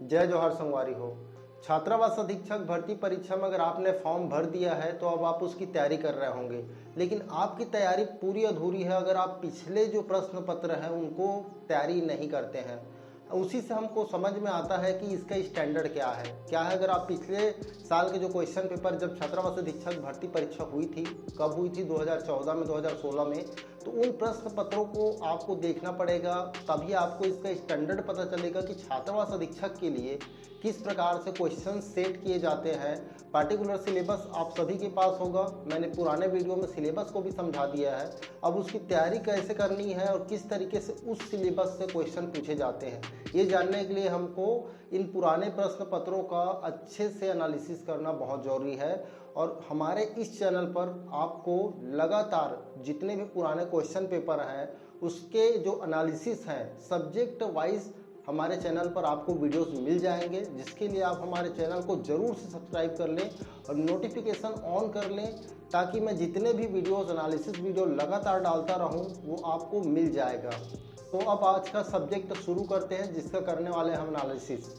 जय जोहार संगवारी हो। छात्रावास अधीक्षक भर्ती परीक्षा में अगर आपने फॉर्म भर दिया है तो अब आप उसकी तैयारी कर रहे होंगे, लेकिन आपकी तैयारी पूरी अधूरी है अगर आप पिछले जो प्रश्न पत्र हैं उनको तैयारी नहीं करते हैं। उसी से हमको समझ में आता है कि इसका स्टैंडर्ड क्या है। अगर आप पिछले साल के जो क्वेश्चन पेपर जब छात्रावास अधीक्षक भर्ती परीक्षा हुई थी, कब हुई थी, 2014 में, 2016 में, तो उन प्रश्न पत्रों को आपको देखना पड़ेगा, तभी आपको इसका स्टैंडर्ड पता चलेगा कि छात्रावास अधीक्षक के लिए किस प्रकार से क्वेश्चन सेट किए जाते हैं। पार्टिकुलर सिलेबस आप सभी के पास होगा, मैंने पुराने वीडियो में सिलेबस को भी समझा दिया है। अब उसकी तैयारी कैसे करनी है और किस तरीके से उस सिलेबस से क्वेश्चन पूछे जाते हैं, ये जानने के लिए हमको इन पुराने प्रश्न पत्रों का अच्छे से एनालिसिस करना बहुत ज़रूरी है। और हमारे इस चैनल पर आपको लगातार जितने भी पुराने क्वेश्चन पेपर हैं उसके जो एनालिसिस हैं सब्जेक्ट वाइज हमारे चैनल पर आपको वीडियोस मिल जाएंगे, जिसके लिए आप हमारे चैनल को ज़रूर से सब्सक्राइब कर लें और नोटिफिकेशन ऑन कर लें, ताकि मैं जितने भी वीडियोस एनालिसिस वीडियो लगातार डालता रहूं वो आपको मिल जाएगा। तो अब आज का सब्जेक्ट शुरू करते हैं जिसका करने वाले हम एनालिसिस।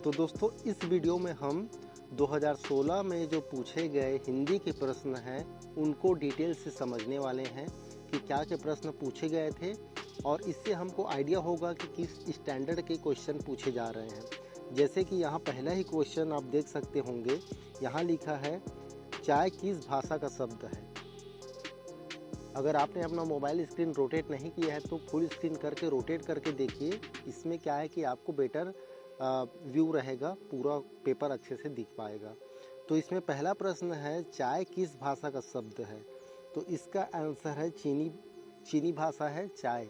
तो दोस्तों, इस वीडियो में हम 2016 में जो पूछे गए हिंदी के प्रश्न हैं उनको डिटेल से समझने वाले हैं कि क्या क्या प्रश्न पूछे गए थे, और इससे हमको आइडिया होगा कि किस स्टैंडर्ड के क्वेश्चन पूछे जा रहे हैं। जैसे कि यहाँ पहला ही क्वेश्चन आप देख सकते होंगे, यहाँ लिखा है चाय किस भाषा का शब्द है। अगर आपने अपना मोबाइल स्क्रीन रोटेट नहीं किया है तो फुल स्क्रीन करके रोटेट करके देखिए, इसमें क्या है कि आपको बेटर व्यू रहेगा, पूरा पेपर अच्छे से दिख पाएगा। तो इसमें पहला प्रश्न है चाय किस भाषा का शब्द है, तो इसका आंसर है चीनी भाषा है चाय।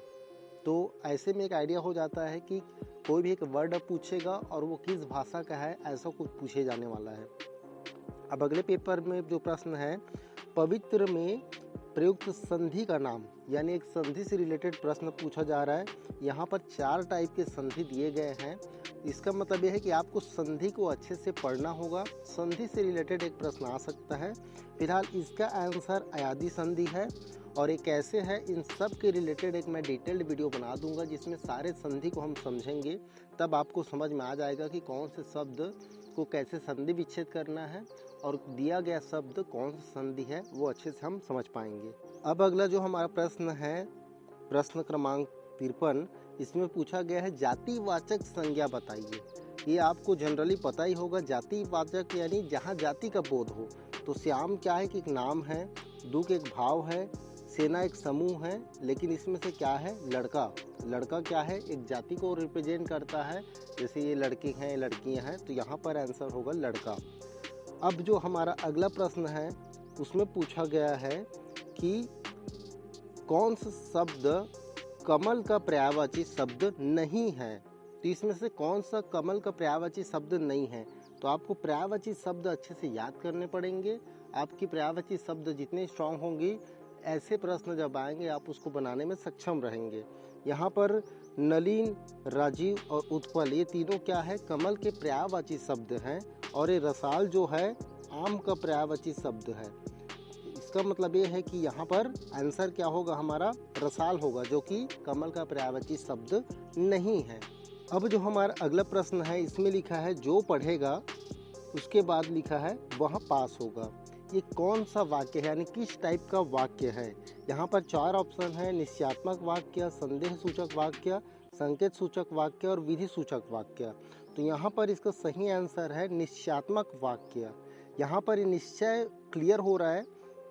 तो ऐसे में एक आइडिया हो जाता है कि कोई भी एक वर्ड पूछेगा और वो किस भाषा का है, ऐसा कुछ पूछे जाने वाला है। अब अगले पेपर में जो प्रश्न है, पवित्र में प्रयुक्त संधि का नाम, यानी एक संधि से रिलेटेड प्रश्न पूछा जा रहा है। यहाँ पर 4 टाइप के संधि दिए गए हैं। इसका मतलब यह है कि आपको संधि को अच्छे से पढ़ना होगा, संधि से रिलेटेड एक प्रश्न आ सकता है। फिलहाल इसका आंसर अयादी संधि है, और ये कैसे है इन सब के रिलेटेड एक मैं डिटेल्ड वीडियो बना दूंगा जिसमें सारे संधि को हम समझेंगे, तब आपको समझ में आ जाएगा कि कौन से शब्द को कैसे संधि विच्छेद करना है और दिया गया शब्द कौन सा संधि है वो अच्छे से हम समझ पाएंगे। अब अगला जो हमारा प्रश्न है, प्रश्न क्रमांक 53, इसमें पूछा गया है जातिवाचक संज्ञा बताइए। ये आपको जनरली पता ही होगा, जातिवाचक यानी जहाँ जाति का बोध हो। तो श्याम क्या है कि एक नाम है, दुख एक भाव है, सेना एक समूह है, लेकिन इसमें से क्या है लड़का। लड़का क्या है, एक जाति को रिप्रेजेंट करता है, जैसे ये लड़के हैं लड़कियां हैं, तो यहाँ पर आंसर होगा लड़का। अब जो हमारा अगला प्रश्न है उसमें पूछा गया है कि कौन सा शब्द कमल का पर्यायवाची शब्द नहीं है। तो इसमें से कौन सा कमल का पर्यायवाची शब्द नहीं है, तो आपको पर्यायवाची शब्द अच्छे से याद करने पड़ेंगे। आपकी पर्यायवाची शब्द जितने स्ट्रांग होंगी, ऐसे प्रश्न जब आएंगे आप उसको बनाने में सक्षम रहेंगे। यहाँ पर नलिन, राजीव और उत्पल, ये तीनों क्या है, कमल के पर्यायवाची शब्द हैं, और ये रसाल जो है आम का पर्यायवाची शब्द है। इसका मतलब ये है कि यहाँ पर आंसर क्या होगा, हमारा रसाल होगा, जो कि कमल का पर्यायवाची शब्द नहीं है। अब जो हमारा अगला प्रश्न है, इसमें लिखा है जो पढ़ेगा, उसके बाद लिखा है वह पास होगा। ये कौन सा वाक्य है, यानी किस टाइप का वाक्य है। यहाँ पर 4 ऑप्शन है, निश्चयात्मक वाक्य, संदेह सूचक वाक्य, संकेत सूचक वाक्य और विधि सूचक वाक्य। तो यहाँ पर इसका सही आंसर है निश्चयात्मक वाक्य। यहाँ पर ये निश्चय क्लियर हो रहा है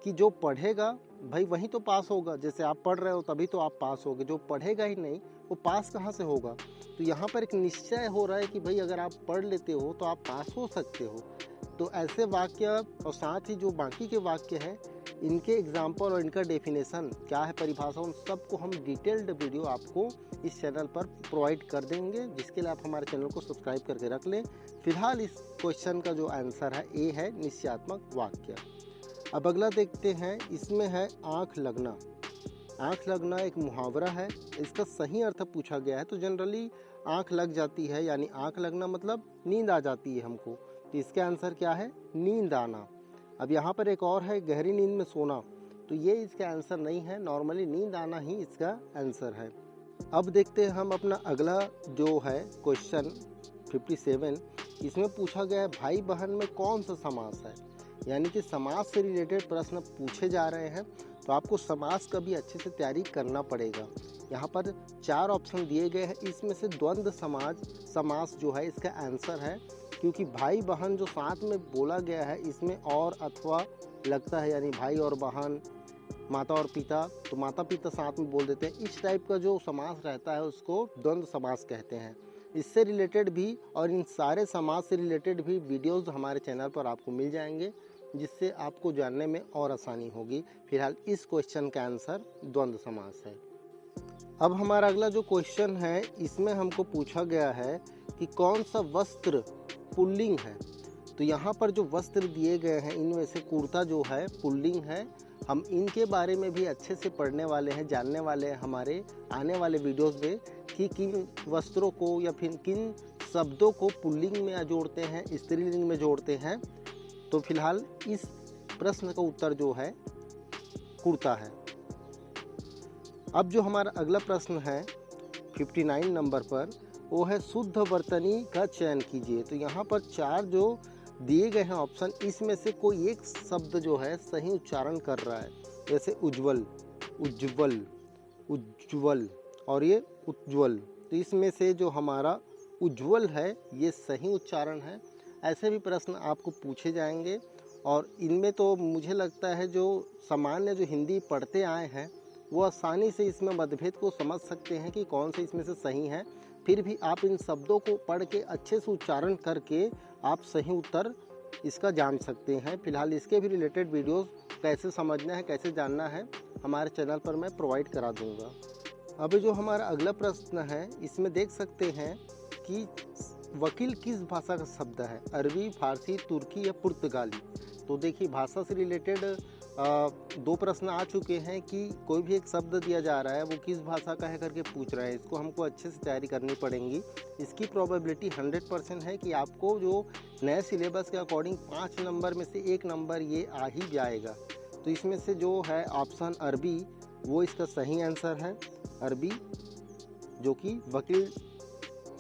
कि जो पढ़ेगा भाई वही तो पास होगा। जैसे आप पढ़ रहे हो तभी तो आप पास होगे, जो पढ़ेगा ही नहीं वो पास कहाँ से होगा। तो यहाँ पर एक निश्चय हो रहा है कि भाई अगर आप पढ़ लेते हो तो आप पास हो सकते हो। तो ऐसे वाक्य और साथ ही जो बाकी के वाक्य हैं, इनके एग्जाम्पल और इनका डेफिनेशन क्या है, परिभाषा, उन सबको हम डिटेल्ड वीडियो आपको इस चैनल पर प्रोवाइड कर देंगे, जिसके लिए आप हमारे चैनल को सब्सक्राइब करके रख लें। फिलहाल इस क्वेश्चन का जो आंसर है ए है निश्चयात्मक वाक्य। अब अगला देखते हैं, इसमें है आँख लगना। आँख लगना एक मुहावरा है, इसका सही अर्थ पूछा गया है। तो जनरली आँख लग जाती है, यानी आँख लगना मतलब नींद आ जाती है हमको, तो इसका आंसर क्या है, नींद आना। अब यहाँ पर एक और है गहरी नींद में सोना, तो ये इसका आंसर नहीं है, नॉर्मली नींद आना ही इसका आंसर है। अब देखते हैं हम अपना अगला जो है क्वेश्चन, 57 इसमें पूछा गया है भाई बहन में कौन सा समास है, यानी कि समास से रिलेटेड प्रश्न पूछे जा रहे हैं, तो आपको समास का भी अच्छे से तैयारी करना पड़ेगा। यहाँ पर 4 ऑप्शन दिए गए हैं, इसमें से द्वंद्व समास जो है इसका आंसर है, क्योंकि भाई बहन जो साथ में बोला गया है इसमें और अथवा लगता है, यानी भाई और बहन, माता और पिता, तो माता पिता साथ में बोल देते हैं। इस टाइप का जो समास रहता है उसको द्वंद्व समास कहते हैं। इससे रिलेटेड भी और इन सारे समास से रिलेटेड भी वीडियोस हमारे चैनल पर आपको मिल जाएंगे, जिससे आपको जानने में और आसानी होगी। फिलहाल इस क्वेश्चन का आंसर द्वंद्व समास है। अब हमारा अगला जो क्वेश्चन है इसमें हमको पूछा गया है कि कौन सा वस्त्र पुल्लिंग है। तो यहाँ पर जो वस्त्र दिए गए हैं इनमें से कुर्ता जो है पुल्लिंग है। हम इनके बारे में भी अच्छे से पढ़ने वाले हैं, जानने वाले हैं हमारे आने वाले वीडियोस में कि किन वस्त्रों को या फिर किन शब्दों को पुल्लिंग में जोड़ते हैं, स्त्रीलिंग में जोड़ते हैं। तो फिलहाल इस प्रश्न का उत्तर जो है कुर्ता है। अब जो हमारा अगला प्रश्न है 59 नंबर पर, वो है शुद्ध वर्तनी का चयन कीजिए। तो यहाँ पर 4 जो दिए गए हैं ऑप्शन, इसमें से कोई एक शब्द जो है सही उच्चारण कर रहा है, जैसे उज्ज्वल, उज्ज्वल, उज्ज्वल और ये उज्ज्वल। तो इसमें से जो हमारा उज्ज्वल है ये सही उच्चारण है। ऐसे भी प्रश्न आपको पूछे जाएंगे और इनमें तो मुझे लगता है जो सामान्य जो हिंदी पढ़ते आए हैं वो आसानी से इसमें मतभेद को समझ सकते हैं कि कौन से इसमें से सही है। फिर भी आप इन शब्दों को पढ़ के अच्छे से उच्चारण करके आप सही उत्तर इसका जान सकते हैं। फिलहाल इसके भी रिलेटेड वीडियोस कैसे समझना है, कैसे जानना है, हमारे चैनल पर मैं प्रोवाइड करा दूंगा। अब जो हमारा अगला प्रश्न है इसमें देख सकते हैं कि वकील किस भाषा का शब्द है, अरबी, फारसी, तुर्की या पुर्तगाली। तो देखिए भाषा से रिलेटेड 2 प्रश्न आ चुके हैं कि कोई भी एक शब्द दिया जा रहा है वो किस भाषा का है करके पूछ रहा है। इसको हमको अच्छे से तैयारी करनी पड़ेगी। इसकी प्रोबेबिलिटी 100% है कि आपको जो नए सिलेबस के अकॉर्डिंग 5 नंबर में से 1 नंबर ये आ ही जाएगा। तो इसमें से जो है ऑप्शन अरबी वो इसका सही आंसर है। अरबी जो कि वकील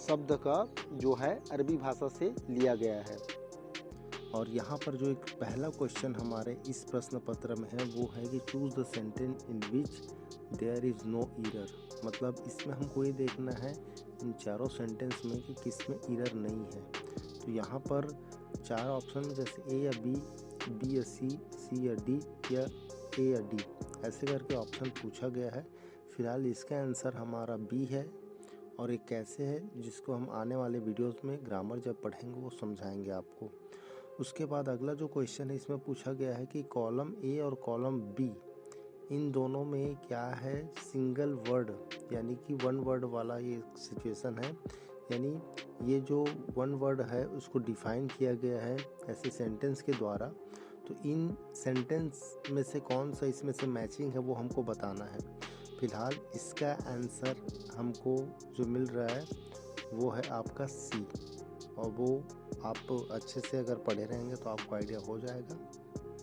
शब्द का जो है अरबी भाषा से लिया गया है। और यहाँ पर जो एक पहला क्वेश्चन हमारे इस प्रश्न पत्र में है वो है कि choose the sentence in which there is no error. मतलब इसमें हमको ये देखना है इन चारों सेंटेंस में कि किस में एरर नहीं है। तो यहाँ पर 4 ऑप्शन जैसे ए या बी, बी या सी या डी या ए या डी, ऐसे करके ऑप्शन पूछा गया है। फिलहाल इसका आंसर हमारा बी है और ये कैसे है जिसको हम आने वाले वीडियोस में ग्रामर जब पढ़ेंगे वो समझाएंगे आपको। उसके बाद अगला जो क्वेश्चन है इसमें पूछा गया है कि कॉलम ए और कॉलम बी इन दोनों में क्या है सिंगल वर्ड, यानी कि 1 वर्ड वाला ये सिचुएशन है। यानी ये जो 1 वर्ड है उसको डिफाइन किया गया है ऐसे सेंटेंस के द्वारा। तो इन सेंटेंस में से कौन सा इसमें से मैचिंग है वो हमको बताना है। फिलहाल इसका आंसर हमको जो मिल रहा है वो है आपका सी, और वो आप अच्छे से अगर पढ़े रहेंगे तो आपको आइडिया हो जाएगा।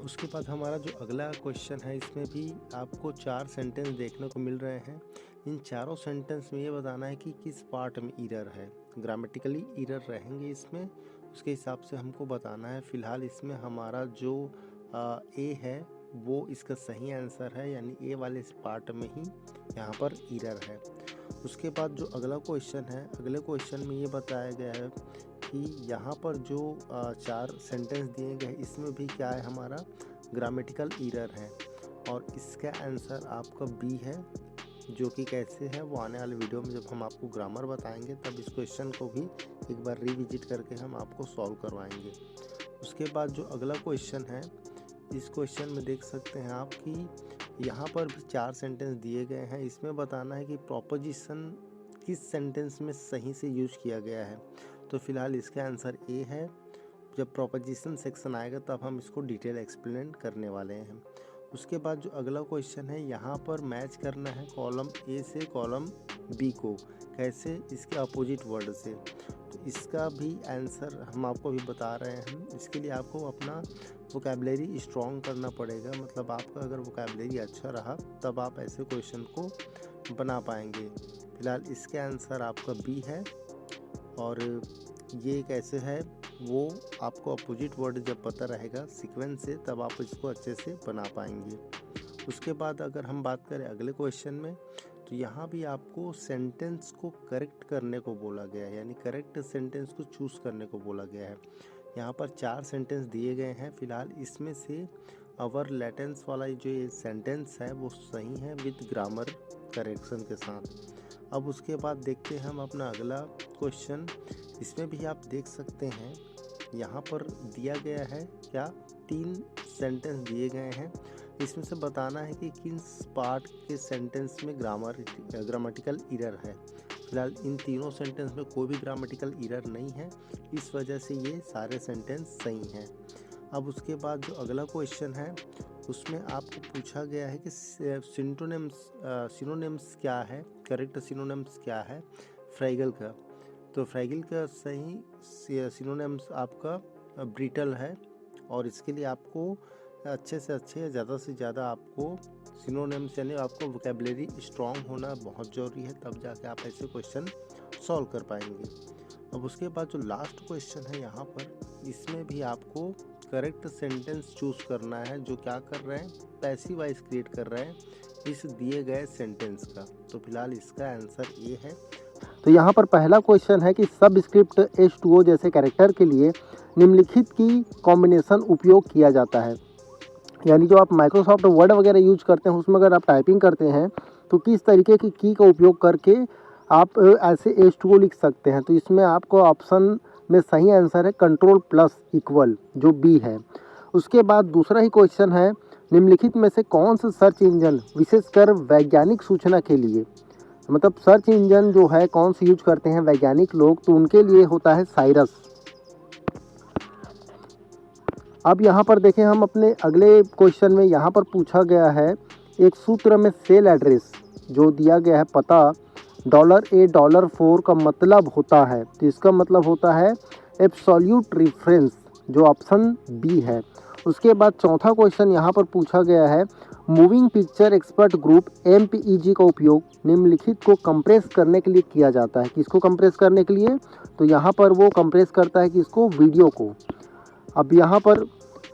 उसके बाद हमारा जो अगला क्वेश्चन है इसमें भी आपको 4 सेंटेंस देखने को मिल रहे हैं। इन चारों सेंटेंस में ये बताना है कि किस पार्ट में एरर है, ग्रामेटिकली एरर रहेंगे इसमें, उसके हिसाब से हमको बताना है। फिलहाल इसमें हमारा जो ए है वो इसका सही आंसर है, यानी ए वाले इस पार्ट में ही यहाँ पर एरर है। उसके बाद जो अगला क्वेश्चन है, अगले क्वेश्चन में ये बताया गया है कि यहाँ पर जो 4 सेंटेंस दिए गए इसमें भी क्या है हमारा ग्रामेटिकल एरर है, और इसका आंसर आपका बी है। जो कि कैसे है वो आने वाले वीडियो में जब हम आपको ग्रामर बताएंगे तब इस क्वेश्चन को भी एक बार रिविजिट करके हम आपको सॉल्व करवाएंगे। उसके बाद जो अगला क्वेश्चन है, इस क्वेश्चन में देख सकते हैं आप कि यहाँ पर भी 4 सेंटेंस दिए गए हैं। इसमें बताना है कि प्रोपोजिशन किस सेंटेंस में सही से यूज किया गया है। तो फिलहाल इसका आंसर ए है। जब प्रोपोजिशन सेक्शन आएगा तब हम इसको डिटेल एक्सप्लेन करने वाले हैं। उसके बाद जो अगला क्वेश्चन है, यहाँ पर मैच करना है कॉलम ए से कॉलम बी को, कैसे, इसके अपोजिट वर्ड से। तो इसका भी आंसर हम आपको भी बता रहे हैं। इसके लिए आपको अपना वोकैबुलरी स्ट्रॉन्ग करना पड़ेगा। मतलब आपका अगर वोकैबुलरी अच्छा रहा तब आप ऐसे क्वेश्चन को बना पाएंगे। फिलहाल इसके आंसर आपका बी है। और ये एक ऐसे है, वो आपको अपोजिट वर्ड जब पता रहेगा सीक्वेंस से, तब आप इसको अच्छे से बना पाएंगे। उसके बाद अगर हम बात करें अगले क्वेश्चन में, तो यहाँ भी आपको सेंटेंस को करेक्ट करने को बोला गया है, यानी करेक्ट सेंटेंस को चूज़ करने को बोला गया है। यहाँ पर 4 सेंटेंस दिए गए हैं फिलहाल, इसमें से अवर लेटेंस वाला जो ये सेंटेंस है वो सही है विद ग्रामर करेक्शन के साथ। अब उसके बाद देखते हैं हम अपना अगला क्वेश्चन। इसमें भी आप देख सकते हैं यहाँ पर दिया गया है क्या, 3 सेंटेंस दिए गए हैं। इसमें से बताना है कि किस पार्ट के सेंटेंस में ग्रामेटिकल एरर है। फिलहाल इन तीनों सेंटेंस में कोई भी ग्रामेटिकल एरर नहीं है, इस वजह से ये सारे सेंटेंस सही हैं। अब उसके बाद जो अगला क्वेश्चन है उसमें आपको पूछा गया है कि सिनोनिम्स क्या है, करेक्ट सिनोनिम्स क्या है फ्रैगल का। तो फ्रैगल का सही सिनोनिम्स आपका ब्रिटल है, और इसके लिए आपको अच्छे से अच्छे, ज़्यादा से ज़्यादा आपको सिनोनिम्स यानी आपको वोकैबुलरी स्ट्रॉन्ग होना बहुत ज़रूरी है, तब जाके आप ऐसे क्वेश्चन सॉल्व कर पाएंगे। अब उसके बाद जो लास्ट क्वेश्चन है यहाँ पर, इसमें भी आपको करेक्ट सेंटेंस चूज़ करना है, जो क्या कर रहे हैं, पैसिव वॉइस क्रिएट कर रहे हैं इस दिए गए सेंटेंस का। तो फिलहाल इसका आंसर ये है। तो यहाँ पर पहला क्वेश्चन है कि सबस्क्रिप्ट H2O जैसे कैरेक्टर के लिए निम्नलिखित की कॉम्बिनेशन उपयोग किया जाता है। यानी जो आप माइक्रोसॉफ्ट वर्ड वगैरह यूज करते हैं, उसमें अगर आप टाइपिंग करते हैं तो किस तरीके की का उपयोग करके आप ऐसे H2O लिख सकते हैं। तो इसमें आपको ऑप्शन में सही आंसर है Ctrl+= जो बी है। उसके बाद दूसरा ही क्वेश्चन है, निम्नलिखित में से कौन सा सर्च इंजन विशेषकर वैज्ञानिक सूचना के लिए, मतलब सर्च इंजन जो है कौन सी यूज करते हैं वैज्ञानिक लोग, तो उनके लिए होता है साइरस। अब यहाँ पर देखें हम अपने अगले क्वेश्चन में, यहाँ पर पूछा गया है एक सूत्र में सेल एड्रेस जो दिया गया है पता $A $4 का मतलब होता है, तो इसका मतलब होता है एब्सोल्यूट रेफरेंस, जो ऑप्शन बी है। उसके बाद चौथा क्वेश्चन यहाँ पर पूछा गया है, moving picture expert group MPEG का उपयोग निम्नलिखित को कंप्रेस करने के लिए किया जाता है। किसको कंप्रेस करने के लिए, तो यहाँ पर वो कंप्रेस करता है किसको, वीडियो को। अब यहाँ पर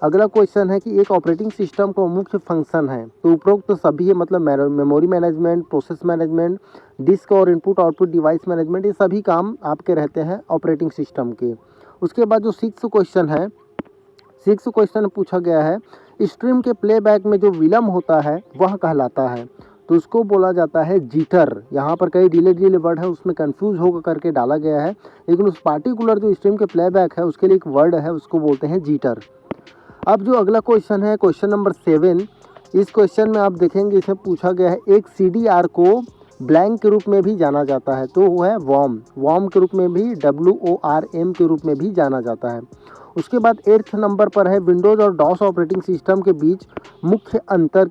अगला क्वेश्चन है कि एक ऑपरेटिंग सिस्टम का मुख्य फंक्शन है, तो उपरोक्त तो सभी है, मतलब memory management, process management, disk और इनपुट आउटपुट डिवाइस मैनेजमेंट, ये सभी काम आपके रहते हैं ऑपरेटिंग सिस्टम के। उसके बाद जो 6 क्वेश्चन है, 6 क्वेश्चन पूछा गया है, स्ट्रीम के प्लेबैक में जो विलम्ब होता है वह कहलाता है, तो उसको बोला जाता है जीटर। यहाँ पर कई डिले वर्ड है, उसमें कंफ्यूज होकर करके डाला गया है, लेकिन उस पार्टिकुलर जो स्ट्रीम के प्लेबैक है उसके लिए एक वर्ड है, उसको बोलते हैं जीटर। अब जो अगला क्वेश्चन है, क्वेश्चन नंबर 7, इस क्वेश्चन में आप देखेंगे इसमें पूछा गया है एक CDR को ब्लैंक के रूप में भी जाना जाता है, तो वो है वॉर्म के रूप में भी, WORM के रूप में भी जाना जाता है। उसके बाद 8th नंबर पर है, विंडोज़ और डॉस ऑपरेटिंग सिस्टम के बीच मुख्य अंतर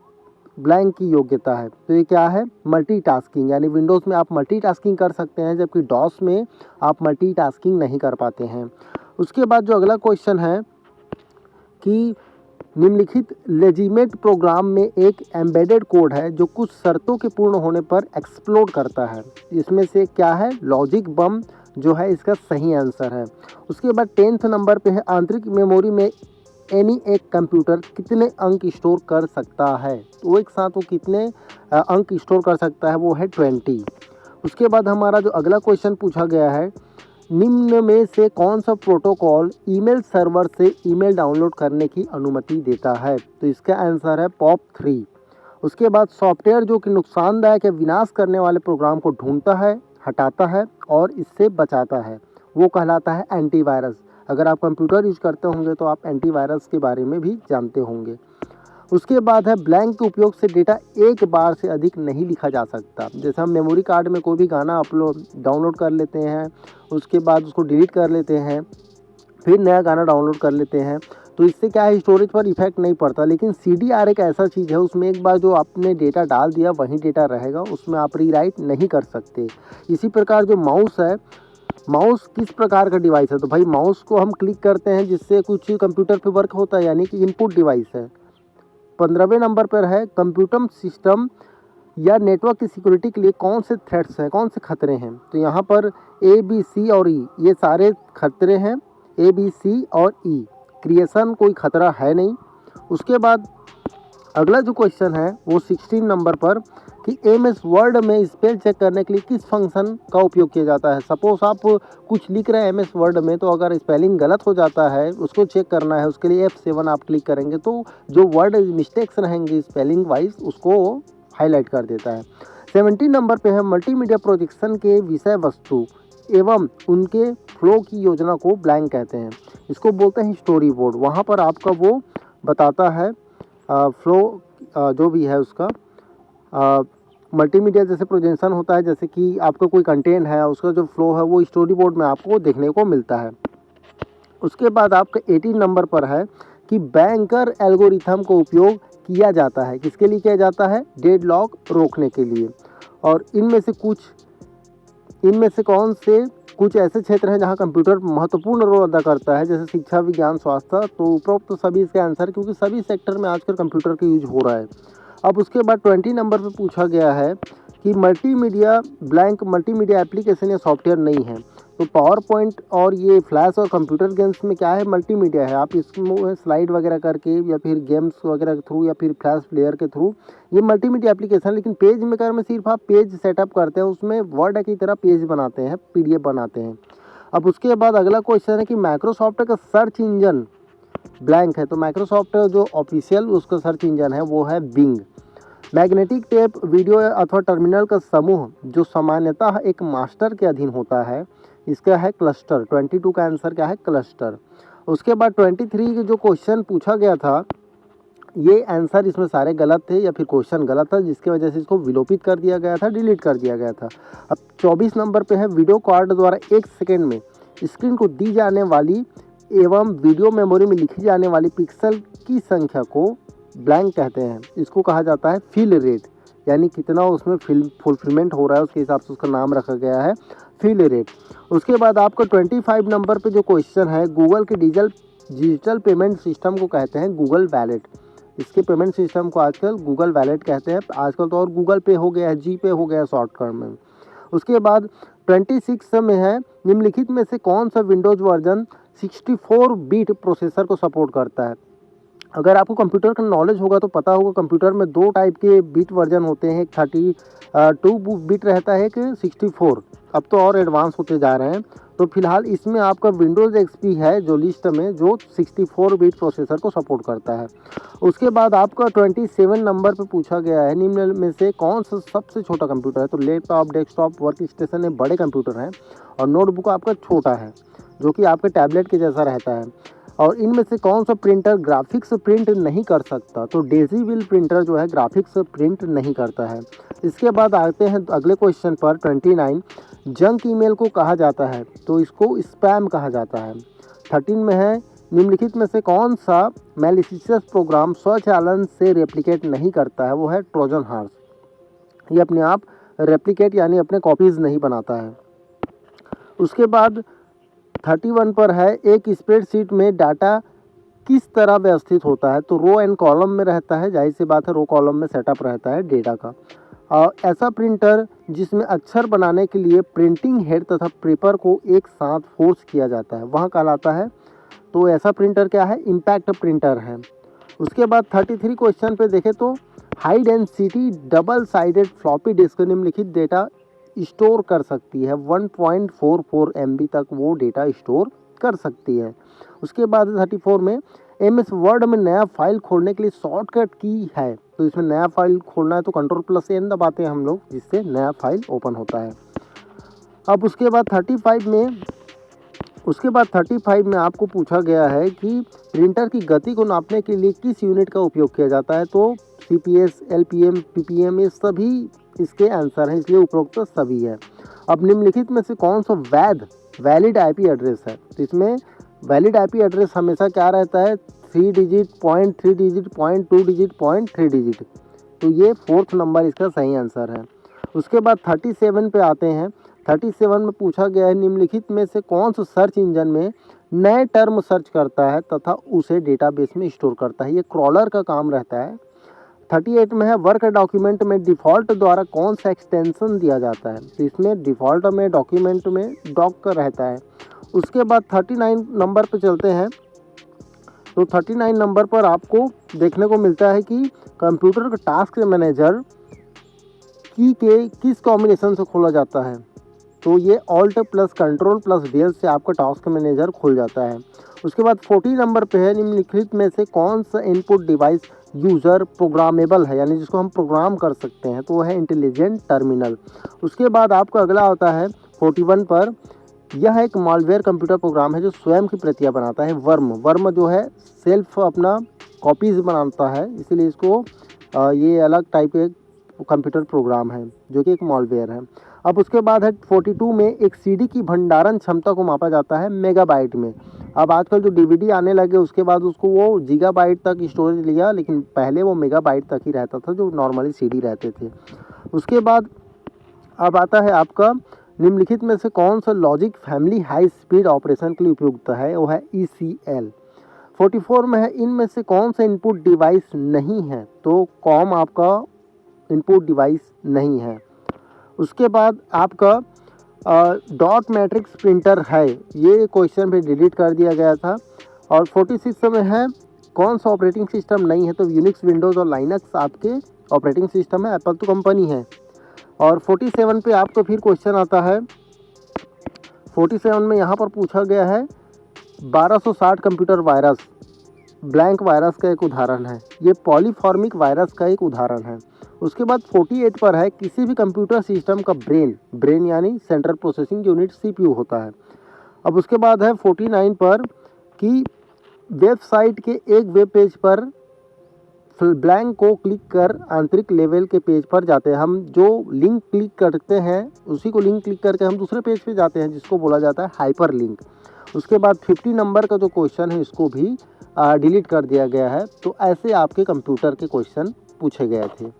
ब्लैंक की योग्यता है, तो ये क्या है, मल्टीटास्किंग, यानी विंडोज़ में आप मल्टीटास्किंग कर सकते हैं जबकि डॉस में आप मल्टीटास्किंग नहीं कर पाते हैं। उसके बाद जो अगला क्वेश्चन है कि निम्नलिखित लेजिमेट प्रोग्राम में एक एम्बेडेड कोड है जो कुछ शर्तों के पूर्ण होने पर एक्सप्लोड करता है, इसमें से क्या है, लॉजिक बम जो है इसका सही आंसर है। उसके बाद 10th नंबर पे है, आंतरिक मेमोरी में एनी एक कंप्यूटर कितने अंक स्टोर कर सकता है, तो एक साथ वो कितने अंक स्टोर कर सकता है, वो है 20। उसके बाद हमारा जो अगला क्वेश्चन पूछा गया है, निम्न में से कौन सा प्रोटोकॉल ईमेल सर्वर से ईमेल डाउनलोड करने की अनुमति देता है, तो इसका आंसर है POP3। उसके बाद सॉफ्टवेयर जो कि नुकसानदायक या विनाश करने वाले प्रोग्राम को ढूंढता है, हटाता है और इससे बचाता है, वो कहलाता है एंटीवायरस। अगर आप कंप्यूटर यूज करते होंगे तो आप एंटीवायरस के बारे में भी जानते होंगे। उसके बाद है ब्लैंक के उपयोग से डेटा एक बार से अधिक नहीं लिखा जा सकता। जैसे हम मेमोरी कार्ड में कोई भी गाना डाउनलोड कर लेते हैं, उसके बाद उसको डिलीट कर लेते हैं, फिर नया गाना डाउनलोड कर लेते हैं, तो इससे क्या है, स्टोरेज पर इफेक्ट नहीं पड़ता। लेकिन CDR एक ऐसा चीज़ है, उसमें एक बार जो आपने डेटा डाल दिया वही डेटा रहेगा, उसमें आप रीराइट नहीं कर सकते। इसी प्रकार जो माउस है, माउस किस प्रकार का डिवाइस है, तो भाई माउस को हम क्लिक करते हैं जिससे कुछ कंप्यूटर पे वर्क होता है, यानी कि इनपुट डिवाइस है। 15वें नंबर पर है, कंप्यूटर सिस्टम या नेटवर्क की सिक्योरिटी के लिए कौन से थ्रेट्स हैं, कौन से खतरे हैं। तो यहाँ पर ए, बी, सी और ई ये सारे खतरे हैं। ए, बी, सी और ई, क्रिएशन कोई खतरा है नहीं। उसके बाद अगला जो क्वेश्चन है वो 16 नंबर पर कि MS वर्ड में स्पेल चेक करने के लिए किस फंक्शन का उपयोग किया जाता है। सपोज आप कुछ लिख रहे हैं MS वर्ड में, तो अगर स्पेलिंग गलत हो जाता है उसको चेक करना है, उसके लिए F7 आप क्लिक करेंगे तो जो वर्ड मिस्टेक्स रहेंगी स्पेलिंग वाइज उसको हाईलाइट कर देता है। 17 नंबर पे है मल्टीमीडिया प्रोजेक्शन के विषय वस्तु एवं उनके फ्लो की योजना को ब्लैंक कहते हैं। इसको बोलते हैं स्टोरी बोर्ड। वहाँ पर आपका वो बताता है फ्लो जो भी है उसका मल्टीमीडिया जैसे प्रोजेक्शन होता है, जैसे कि आपका कोई कंटेंट है उसका जो फ्लो है वो स्टोरी बोर्ड में आपको देखने को मिलता है। उसके बाद आपका 18 नंबर पर है कि बैंकर एल्गोरिथम को उपयोग किया जाता है। किसके लिए किया जाता है? डेडलॉक रोकने के लिए। और इनमें से कौन से कुछ ऐसे क्षेत्र हैं जहां कंप्यूटर महत्वपूर्ण रोल अदा करता है, जैसे शिक्षा, विज्ञान, स्वास्थ्य। तो उपरोक्त सभी इसके आंसर, क्योंकि सभी सेक्टर में आजकल कंप्यूटर का यूज हो रहा है। अब उसके बाद 20 नंबर पे पूछा गया है कि मल्टीमीडिया एप्लीकेशन या सॉफ्टवेयर नहीं है। तो पावर पॉइंट और ये फ्लैश और कंप्यूटर गेम्स में क्या है? मल्टीमीडिया है। आप इसमें स्लाइड वगैरह करके या फिर गेम्स वगैरह के थ्रू या फिर फ्लैश प्लेयर के थ्रू ये मल्टीमीडिया एप्लीकेशन। लेकिन पेज मेकर में सिर्फ आप पेज सेटअप करते हैं, उसमें वर्ड की तरह पेज बनाते हैं, PDF बनाते हैं। अब उसके बाद अगला क्वेश्चन है कि माइक्रोसॉफ्ट का सर्च इंजन ब्लैंक है। तो माइक्रोसॉफ्ट जो ऑफिशियल उसका सर्च इंजन है वो है बिंग। मैग्नेटिक टेप वीडियो अथवा टर्मिनल का समूह जो सामान्यतः एक मास्टर के अधीन होता है, इसका है क्लस्टर। 22 का आंसर क्या है? क्लस्टर। उसके बाद 23 के जो क्वेश्चन पूछा गया था ये आंसर इसमें सारे गलत थे या फिर क्वेश्चन गलत था, जिसकी वजह से इसको विलोपित कर दिया गया था, डिलीट कर दिया गया था। अब 24 नंबर पे है वीडियो कार्ड द्वारा 1 सेकेंड में स्क्रीन को दी जाने वाली एवं वीडियो मेमोरी में लिखी जाने वाली पिक्सल की संख्या को ब्लैंक कहते हैं। इसको कहा जाता है फिल रेट, यानी कितना उसमें फुलफिलमेंट हो रहा है उसके हिसाब से उसका नाम रखा गया है फिल रेट। उसके बाद आपका 25 नंबर पे जो क्वेश्चन है गूगल के डिजिटल पेमेंट सिस्टम को कहते हैं गूगल वैलेट। इसके पेमेंट सिस्टम को आजकल गूगल वैलेट कहते हैं। आजकल तो और गूगल पे हो गया है, जी पे हो गया है शॉर्टकट में। उसके बाद 26 में है निम्नलिखित में से कौन सा विंडोज वर्जन 64 बिट प्रोसेसर को सपोर्ट करता है। अगर आपको कंप्यूटर का नॉलेज होगा तो पता होगा कंप्यूटर में 2 टाइप के बिट वर्जन होते हैं, एक 32 बिट रहता है, एक 64। अब तो और एडवांस होते जा रहे हैं। तो फिलहाल इसमें आपका विंडोज़ XP है जो लिस्ट में, जो 64 बिट प्रोसेसर को सपोर्ट करता है। उसके बाद आपका 27 नंबर पे पूछा गया है निम्न में से कौन सा सबसे छोटा कंप्यूटर है। तो लैपटॉप, डेस्कटॉप, वर्क स्टेशन ये बड़े कंप्यूटर हैं और नोटबुक आपका छोटा है जो कि आपके टैबलेट के जैसा रहता है। और इनमें से कौन सा प्रिंटर ग्राफिक्स प्रिंट नहीं कर सकता। तो डेजीविल प्रिंटर जो है ग्राफिक्स प्रिंट नहीं करता है। इसके बाद आते हैं अगले क्वेश्चन पर 29 जंक ईमेल को कहा जाता है, तो इसको स्पैम कहा जाता है। 13 में है निम्नलिखित में से कौन सा मैलिशियस प्रोग्राम स्वचालन से रेप्लिकेट नहीं करता है। वो है ट्रोजन हॉर्स। ये अपने आप रेप्लिकेट यानी अपने कॉपीज़ नहीं बनाता है। उसके बाद 31 पर है एक स्प्रेडशीट में डाटा किस तरह व्यवस्थित होता है। तो रो एंड कॉलम में रहता है, जाहिर सी बात है रो कॉलम में सेटअप रहता है डेटा का। और ऐसा प्रिंटर जिसमें अक्षर बनाने के लिए प्रिंटिंग हेड तथा पेपर को एक साथ फोर्स किया जाता है वहाँ कहलाता है। तो ऐसा प्रिंटर क्या है? इम्पैक्ट प्रिंटर है। उसके बाद 33 क्वेश्चन पे देखें तो high density double sided floppy disk निम्नलिखित डेटा स्टोर कर सकती है। 1.44 MB तक वो डेटा स्टोर कर सकती है। उसके बाद 34 में MS वर्ड में नया फाइल खोलने के लिए शॉर्टकट की है। तो इसमें नया फाइल खोलना है तो Ctrl+N दबाते हैं हम लोग, जिससे नया फाइल ओपन होता है। अब उसके बाद 35 में आपको पूछा गया है कि प्रिंटर की गति को नापने के लिए किस यूनिट का उपयोग किया जाता है। तो CPS, LPM, PPM ये सभी इसके आंसर हैं, इसलिए उपरोक्त सभी है। अब निम्नलिखित में से कौन सा वैलिड IP एड्रेस है। तो इसमें वैलिड IP एड्रेस हमेशा क्या रहता है? 3 डिजिट, 0.3 डिजिट, 0.2 डिजिट, 0.3 डिजिट। तो ये 4th नंबर इसका सही आंसर है। उसके बाद 37 पे आते हैं। 37 में पूछा गया है निम्नलिखित में से कौन सा सर्च इंजन में नए टर्म सर्च करता है तथा उसे डेटाबेस में स्टोर करता है। ये क्रॉलर का काम रहता है। 38 में है वर्क डॉक्यूमेंट में डिफ़ॉल्ट द्वारा कौन सा एक्सटेंशन दिया जाता है, तो इसमें डिफ़ॉल्ट में डॉक्यूमेंट में डॉक का रहता है। उसके बाद 39 नंबर पे चलते हैं, तो 39 नंबर पर आपको देखने को मिलता है कि कंप्यूटर का टास्क मैनेजर की के किस कॉम्बिनेशन से खोला जाता है, तो ये alt plus control plus del से आपका टास्क मैनेजर खुल जाता है। उसके बाद 40 नंबर पे है निम्नलिखित में से कौन सा इनपुट डिवाइस यूज़र प्रोग्रामेबल है, यानी जिसको हम प्रोग्राम कर सकते हैं, तो वो है इंटेलिजेंट टर्मिनल। उसके बाद आपका अगला आता है 41 पर, यह एक मालवेयर कंप्यूटर प्रोग्राम है जो स्वयं की प्रतियां बनाता है। वर्म वर्म जो है सेल्फ अपना कॉपीज़ बनाता है, इसीलिए इसको ये अलग टाइप के कंप्यूटर प्रोग्राम है जो कि एक मॉलवेयर है। अब उसके बाद है 42 में एक सीडी की भंडारण क्षमता को मापा जाता है मेगाबाइट में। अब आजकल जो डीवीडी आने लगे उसके बाद उसको वो गीगाबाइट तक स्टोरेज लिया, लेकिन पहले वो मेगाबाइट तक ही रहता था जो नॉर्मली सीडी रहते थे। उसके बाद अब आता है आपका निम्नलिखित में से कौन सा logic family high speed operation के लिए उपयुक्त है, वो है ECL। 44 में है इनमें से कौन सा इनपुट डिवाइस नहीं है, तो कॉम आपका इनपुट डिवाइस नहीं है। उसके बाद आपका डॉट मैट्रिक्स प्रिंटर है, ये क्वेश्चन भी डिलीट कर दिया गया था। और 46 में है कौन सा ऑपरेटिंग सिस्टम नहीं है, तो यूनिक्स विंडोज़ और लाइनक्स आपके ऑपरेटिंग सिस्टम है, एप्पल तो कंपनी है। और 47 पे आपको फिर क्वेश्चन आता है, 47 में यहाँ पर पूछा गया है 1260 कंप्यूटर वायरस ब्लैंक वायरस का एक उदाहरण है, ये पॉलीफॉर्मिक वायरस का एक उदाहरण है। उसके बाद 48 पर है किसी भी कंप्यूटर सिस्टम का ब्रेन यानी सेंट्रल प्रोसेसिंग यूनिट CPU होता है। अब उसके बाद है 49 पर कि वेबसाइट के एक वेब पेज पर ब्लैंक को क्लिक कर आंतरिक लेवल के पेज पर जाते हैं, हम जो लिंक क्लिक करते हैं उसी को लिंक क्लिक करके हम दूसरे पेज पे जाते हैं जिसको बोला जाता है हाइपर लिंक। उसके बाद 50 नंबर का जो क्वेश्चन है इसको भी डिलीट कर दिया गया है। तो ऐसे आपके कंप्यूटर के क्वेश्चन पूछे गए थे।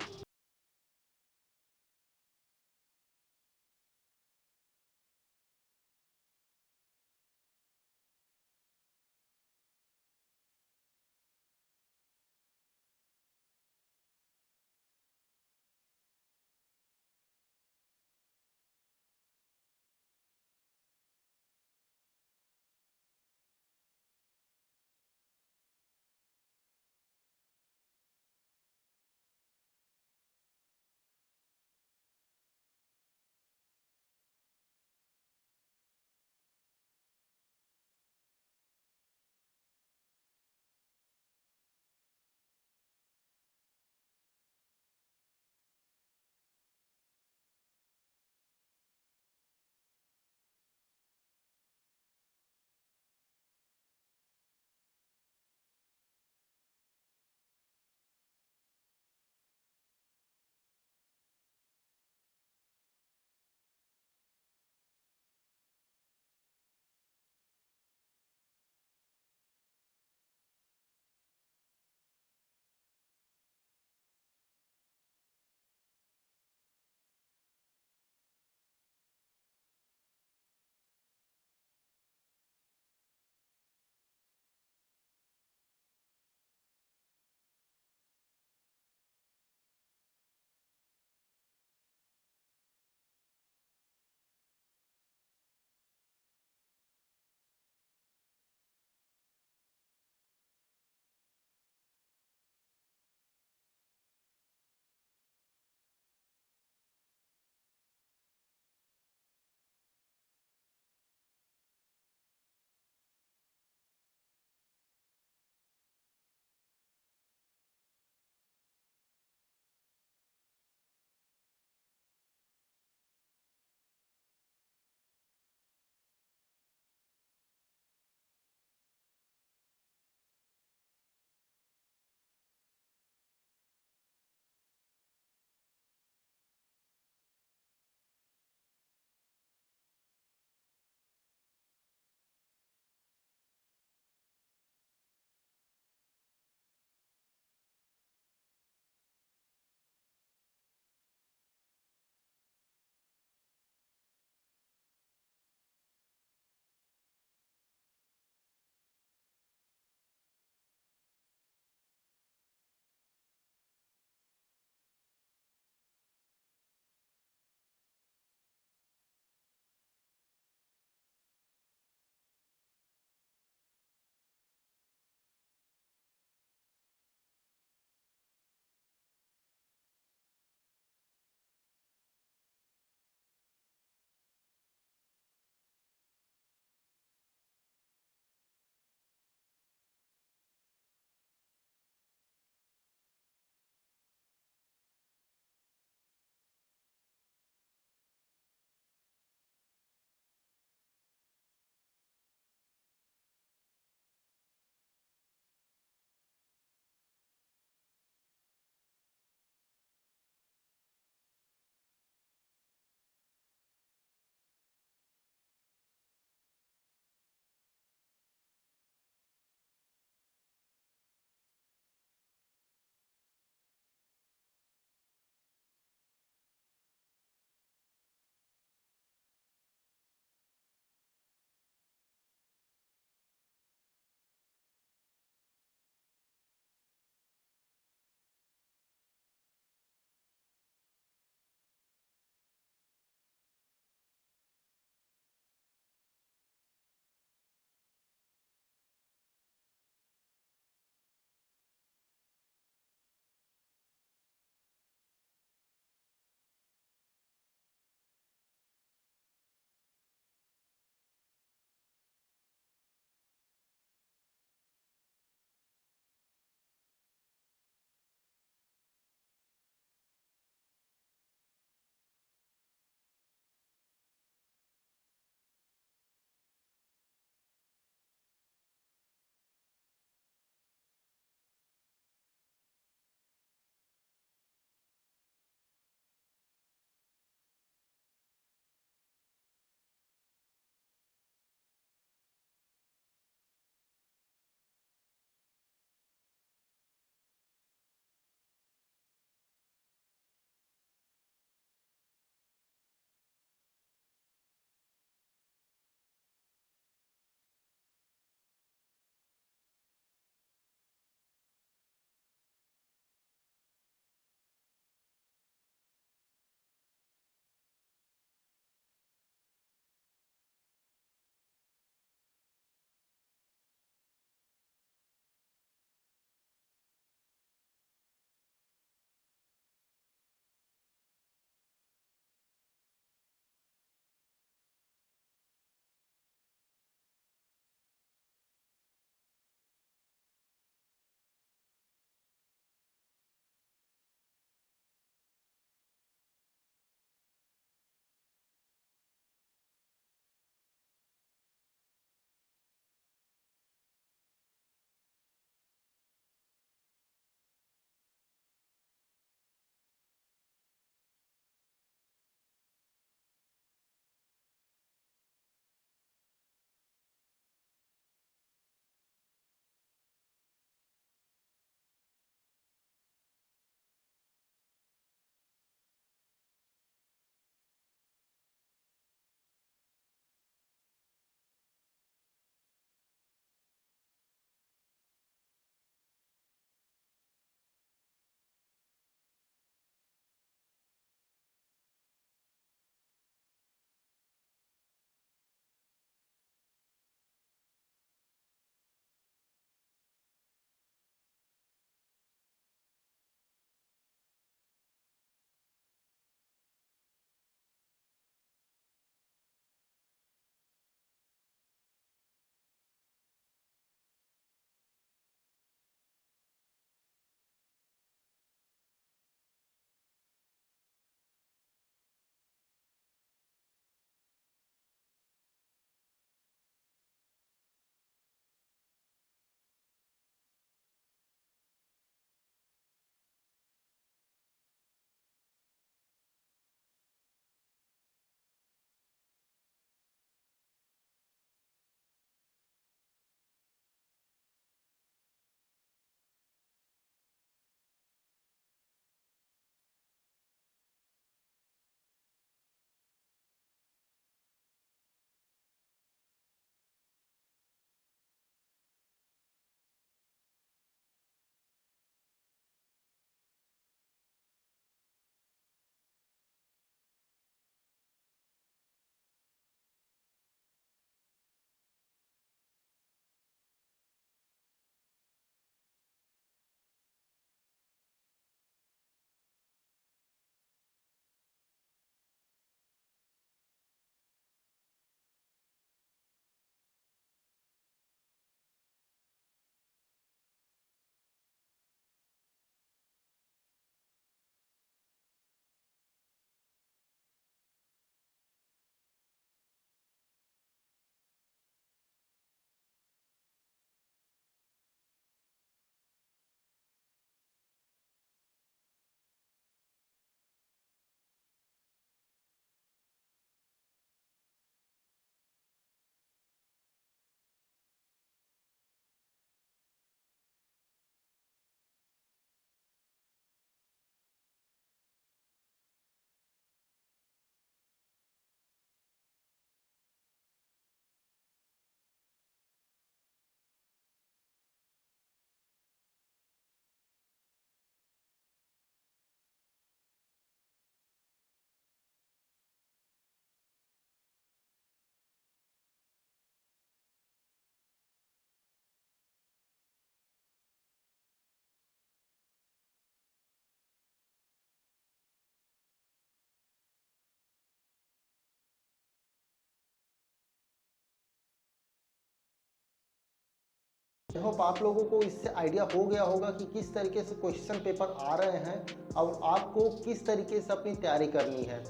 आई होप आप लोगों को इससे आइडिया हो गया होगा कि किस तरीके से क्वेश्चन पेपर आ रहे हैं और आपको किस तरीके से अपनी तैयारी करनी है।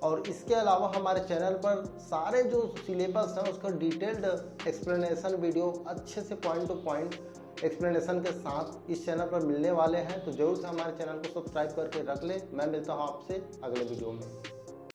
और इसके अलावा हमारे चैनल पर सारे जो सिलेबस हैं उसका डिटेल्ड एक्सप्लेनेशन वीडियो अच्छे से पॉइंट टू पॉइंट एक्सप्लेनेशन के साथ इस चैनल पर मिलने वाले हैं। तो जरूर से हमारे चैनल को सब्सक्राइब करके रख लें। मैं मिलता हूँ आपसे अगले वीडियो में।